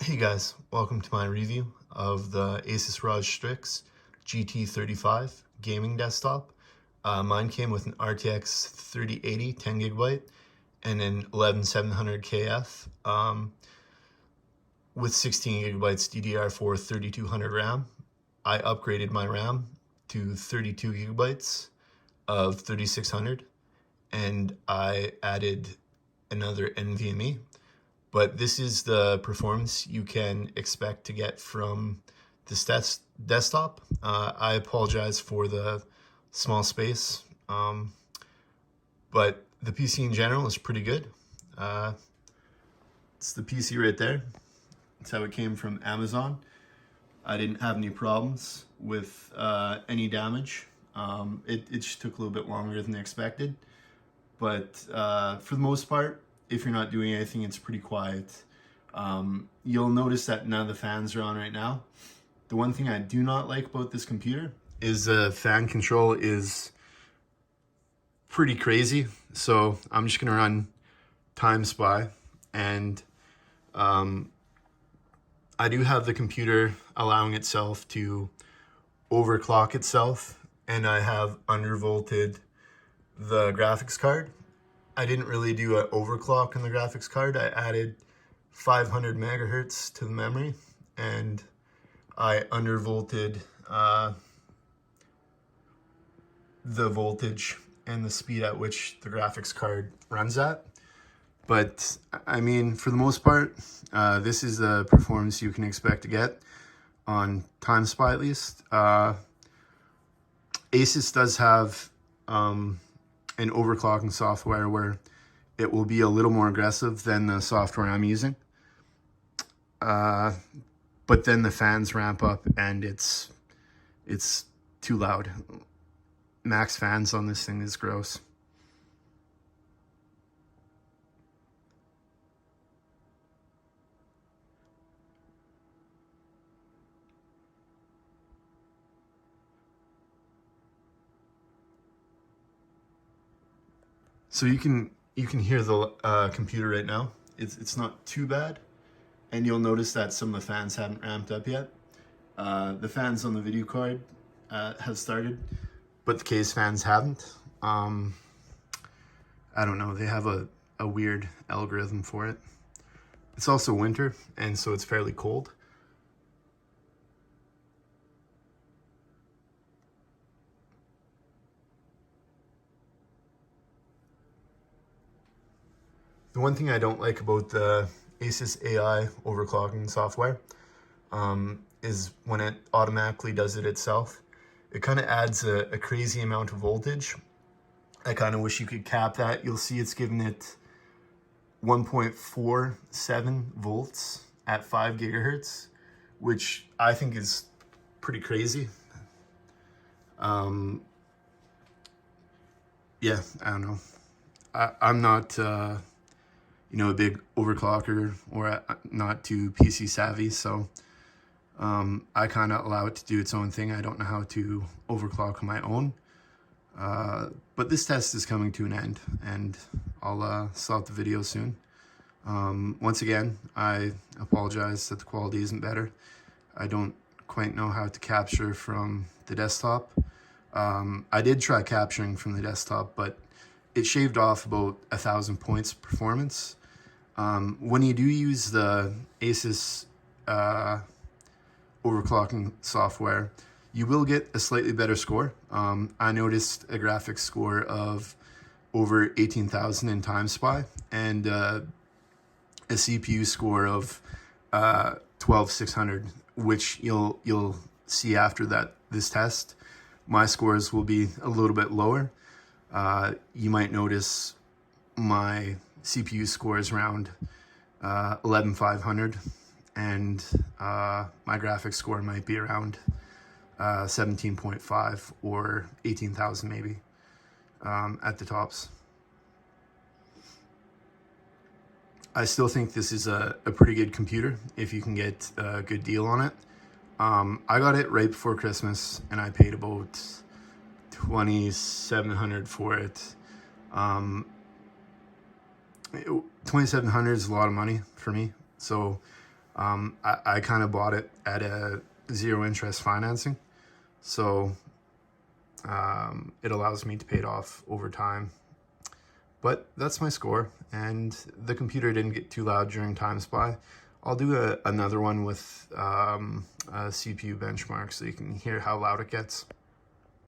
Hey guys, welcome to my review of the Asus ROG STRIX GT35 gaming desktop. Mine came with an RTX 3080 10GB and an 11700 KF with 16GB DDR4 3200 RAM. I upgraded my RAM to 32GB of 3600 and I added another NVMe. But this is the performance you can expect to get from this desktop. I apologize for the small space, but the PC in general is pretty good. It's the PC right there. That's how it came from Amazon. I didn't have any problems with any damage. It just took a little bit longer than expected. But for the most part, if you're not doing anything, it's pretty quiet. You'll notice that none of the fans are on right now. The one thing I do not like about this computer is the fan control is pretty crazy. So I'm just gonna run TimeSpy, and I do have the computer allowing itself to overclock itself, and I have undervolted the graphics card. I didn't really do an overclock on the graphics card. I added 500 megahertz to the memory, and I undervolted the voltage and the speed at which the graphics card runs at. But I mean, for the most part, this is the performance you can expect to get on TimeSpy at least. Asus does have an overclocking software where it will be a little more aggressive than the software I'm using. But then the fans ramp up and it's too loud. Max fans on this thing is gross. So you can hear the computer right now. It's not too bad, and you'll notice that some of the fans haven't ramped up yet. The fans on the video card have started, but the case fans haven't. I don't know. They have a weird algorithm for it. It's also winter, and so it's fairly cold. The one thing I don't like about the Asus AI overclocking software is when it automatically does it itself. It kind of adds a crazy amount of voltage. I kind of wish you could cap that. You'll see it's giving it 1.47 volts at 5 gigahertz, which I think is pretty crazy. Yeah, I don't know. I'm not a big overclocker, or not too PC savvy, so I kind of allow it to do its own thing. I don't know how to overclock on my own, but this test is coming to an end, and I'll stop the video soon. Once again, I apologize that the quality isn't better. I don't quite know how to capture from the desktop. I did try capturing from the desktop, but it shaved off about 1,000 points performance. When you do use the Asus overclocking software, you will get a slightly better score. I noticed a graphics score of over 18,000 in TimeSpy, and a CPU score of 12,600, which you'll see after this test. My scores will be a little bit lower. You might notice my CPU score is around 11,500, and my graphics score might be around 17.5 or 18,000 maybe at the tops. I still think this is a pretty good computer if you can get a good deal on it. I got it right before Christmas, and I paid about $2,700 for it. 2,700 is a lot of money for me, so I kind of bought it at a zero interest financing, so it allows me to pay it off over time. But that's my score, and the computer didn't get too loud during time spy. I'll do another one with a CPU benchmark so you can hear how loud it gets.